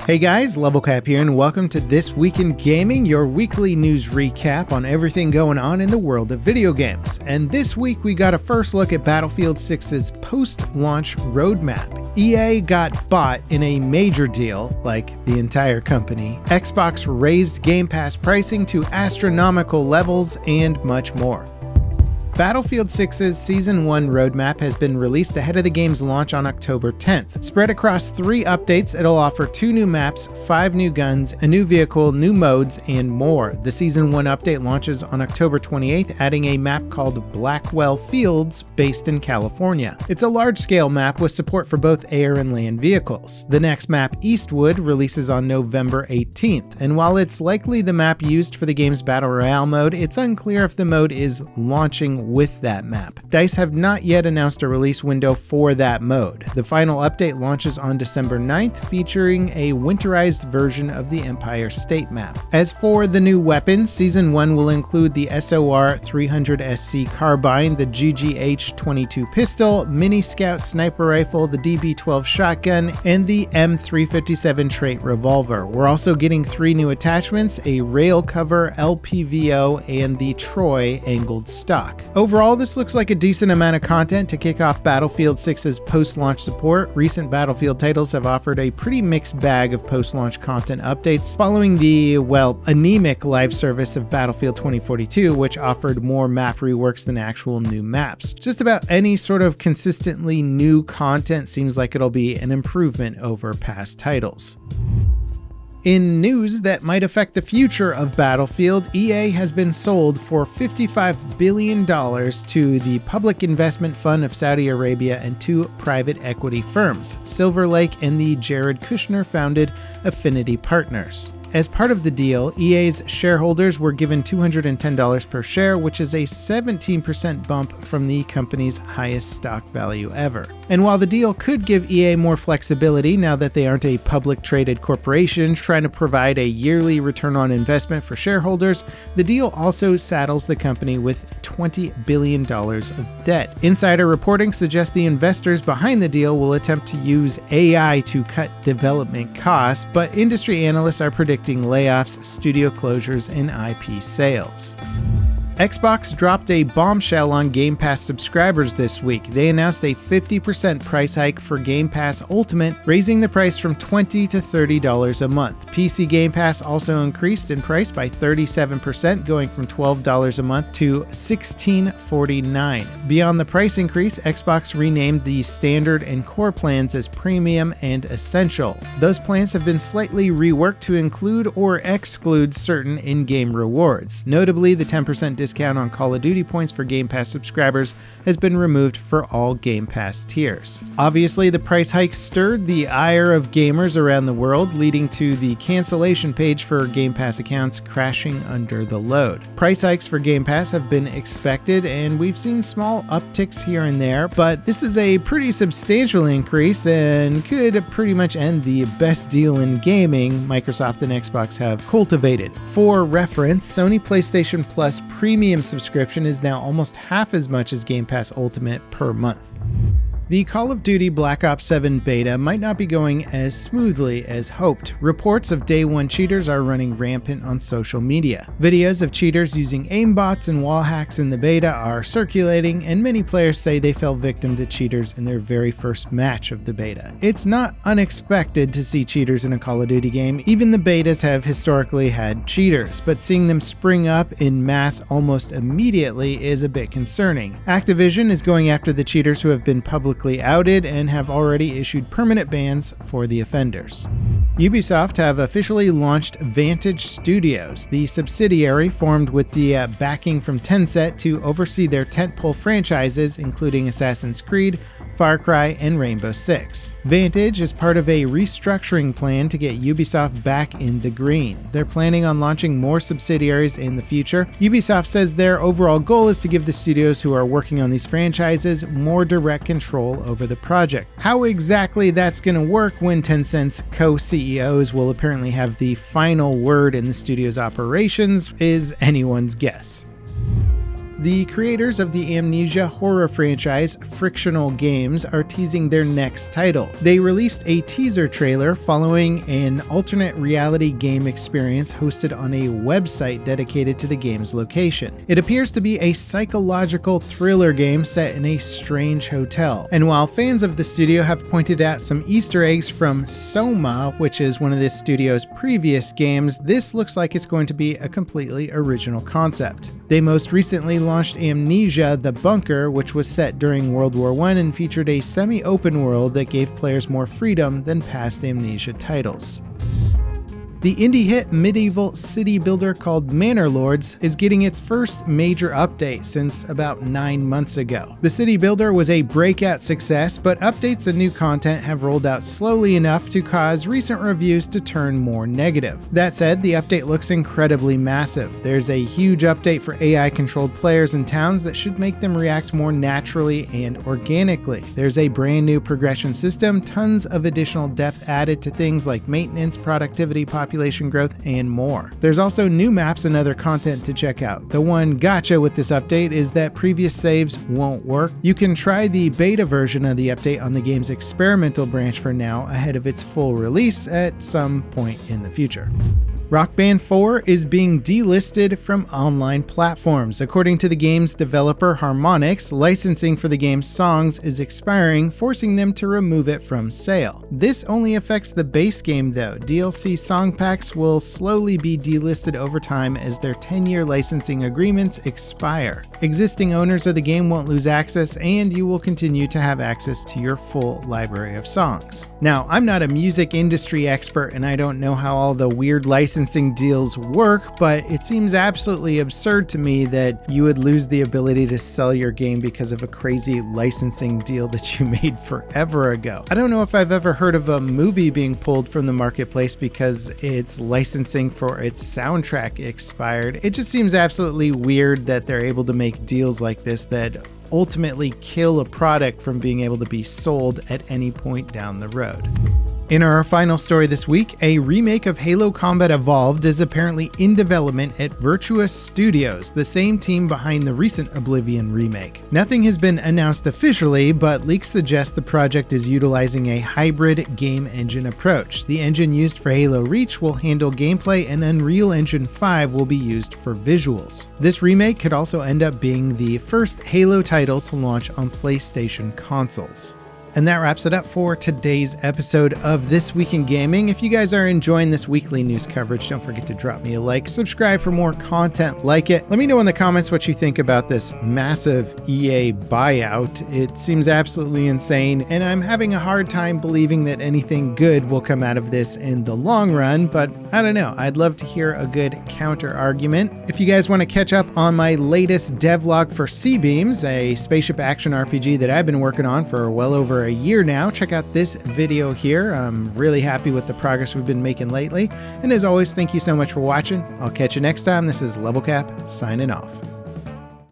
Hey guys, LevelCap here, and welcome to This Week in Gaming, your weekly news recap on everything going on in the world of video games. And this week we got a first look at Battlefield 6's post-launch roadmap. EA got bought in a major deal, like the entire company. Xbox raised Game Pass pricing to astronomical levels, and much more. Battlefield 6's Season 1 roadmap has been released ahead of the game's launch on October 10th. Spread across 3 updates, it'll offer 2 new maps, 5 new guns, a new vehicle, new modes, and more. The Season 1 update launches on October 28th, adding a map called Blackwell Fields, based in California. It's a large-scale map with support for both air and land vehicles. The next map, Eastwood, releases on November 18th, and while it's likely the map used for the game's Battle Royale mode, it's unclear if the mode is launching with that map. DICE have not yet announced a release window for that mode. The final update launches on December 9th, featuring a winterized version of the Empire State map. As for the new weapons, Season 1 will include the SOR 300SC carbine, the GGH-22 pistol, Mini Scout sniper rifle, the DB-12 shotgun, and the M357 trait revolver. We're also getting 3 new attachments, a rail cover, LPVO, and the Troy angled stock. Overall, this looks like a decent amount of content to kick off Battlefield 6's post-launch support. Recent Battlefield titles have offered a pretty mixed bag of post-launch content updates, following the, anemic live service of Battlefield 2042, which offered more map reworks than actual new maps. Just about any sort of consistently new content seems like it'll be an improvement over past titles. In news that might affect the future of Battlefield, EA has been sold for $55 billion to the Public Investment Fund of Saudi Arabia and 2 private equity firms, Silver Lake and the Jared Kushner-founded Affinity Partners. As part of the deal, EA's shareholders were given $210 per share, which is a 17% bump from the company's highest stock value ever. And while the deal could give EA more flexibility now that they aren't a public traded corporation trying to provide a yearly return on investment for shareholders, the deal also saddles the company with $20 billion of debt. Insider reporting suggests the investors behind the deal will attempt to use AI to cut development costs, but industry analysts are predicting layoffs, studio closures, and IP sales. Xbox dropped a bombshell on Game Pass subscribers this week. They announced a 50% price hike for Game Pass Ultimate, raising the price from $20 to $30 a month. PC Game Pass also increased in price by 37%, going from $12 a month to $16.49. Beyond the price increase, Xbox renamed the Standard and Core plans as Premium and Essential. Those plans have been slightly reworked to include or exclude certain in-game rewards. Notably, the 10% discount on Call of Duty points for Game Pass subscribers has been removed for all Game Pass tiers. Obviously, the price hike stirred the ire of gamers around the world, leading to the cancellation page for Game Pass accounts crashing under the load. Price hikes for Game Pass have been expected, and we've seen small upticks here and there, but this is a pretty substantial increase and could pretty much end the best deal in gaming Microsoft and Xbox have cultivated. For reference, Sony PlayStation Plus Premium subscription is now almost half as much as Game Pass Ultimate per month. The Call of Duty Black Ops 7 beta might not be going as smoothly as hoped. Reports of Day 1 cheaters are running rampant on social media. Videos of cheaters using aimbots and wall hacks in the beta are circulating, and many players say they fell victim to cheaters in their very first match of the beta. It's not unexpected to see cheaters in a Call of Duty game. Even the betas have historically had cheaters, but seeing them spring up in mass almost immediately is a bit concerning. Activision is going after the cheaters who have been publicly outed and have already issued permanent bans for the offenders. Ubisoft have officially launched Vantage Studios, the subsidiary formed with the backing from Tencent to oversee their tentpole franchises, including Assassin's Creed, Far Cry, and Rainbow Six. Vantage is part of a restructuring plan to get Ubisoft back in the green. They're planning on launching more subsidiaries in the future. Ubisoft says their overall goal is to give the studios who are working on these franchises more direct control over the project. How exactly that's going to work when Tencent's co-CEOs will apparently have the final word in the studio's operations is anyone's guess. The creators of the Amnesia horror franchise, Frictional Games, are teasing their next title. They released a teaser trailer following an alternate reality game experience hosted on a website dedicated to the game's location. It appears to be a psychological thriller game set in a strange hotel. And while fans of the studio have pointed out some Easter eggs from Soma, which is one of this studio's previous games, this looks like it's going to be a completely original concept. They most recently launched Amnesia: The Bunker, which was set during World War I and featured a semi-open world that gave players more freedom than past Amnesia titles. The indie hit medieval city builder called Manor Lords is getting its first major update since about 9 months ago. The city builder was a breakout success, but updates and new content have rolled out slowly enough to cause recent reviews to turn more negative. That said, the update looks incredibly massive. There's a huge update for AI-controlled players and towns that should make them react more naturally and organically. There's a brand new progression system, tons of additional depth added to things like maintenance, productivity, population growth, and more. There's also new maps and other content to check out. The one gotcha with this update is that previous saves won't work. You can try the beta version of the update on the game's experimental branch for now, ahead of its full release at some point in the future. Rock Band 4 is being delisted from online platforms. According to the game's developer Harmonix, licensing for the game's songs is expiring, forcing them to remove it from sale. This only affects the base game though. DLC song packs will slowly be delisted over time as their 10-year licensing agreements expire. Existing owners of the game won't lose access, and you will continue to have access to your full library of songs. Now, I'm not a music industry expert and I don't know how all the weird licensing deals work, but it seems absolutely absurd to me that you would lose the ability to sell your game because of a crazy licensing deal that you made forever ago. I don't know if I've ever heard of a movie being pulled from the marketplace because its licensing for its soundtrack expired. It just seems absolutely weird that they're able to make deals like this that ultimately kill a product from being able to be sold at any point down the road. In our final story this week, a remake of Halo Combat Evolved is apparently in development at Virtuous Studios, the same team behind the recent Oblivion remake. Nothing has been announced officially, but leaks suggest the project is utilizing a hybrid game engine approach. The engine used for Halo Reach will handle gameplay, and Unreal Engine 5 will be used for visuals. This remake could also end up being the first Halo title to launch on PlayStation consoles. And that wraps it up for today's episode of This Week in Gaming. If you guys are enjoying this weekly news coverage, don't forget to drop me a like, subscribe for more content like it. Let me know in the comments what you think about this massive EA buyout. It seems absolutely insane, and I'm having a hard time believing that anything good will come out of this in the long run, but I don't know. I'd love to hear a good counter argument. If you guys want to catch up on my latest devlog for C-Beams, a spaceship action RPG that I've been working on for well over a year now, check out this video here. I'm really happy with the progress we've been making lately. And as always, thank you so much for watching. I'll catch you next time. This is Level Cap signing off.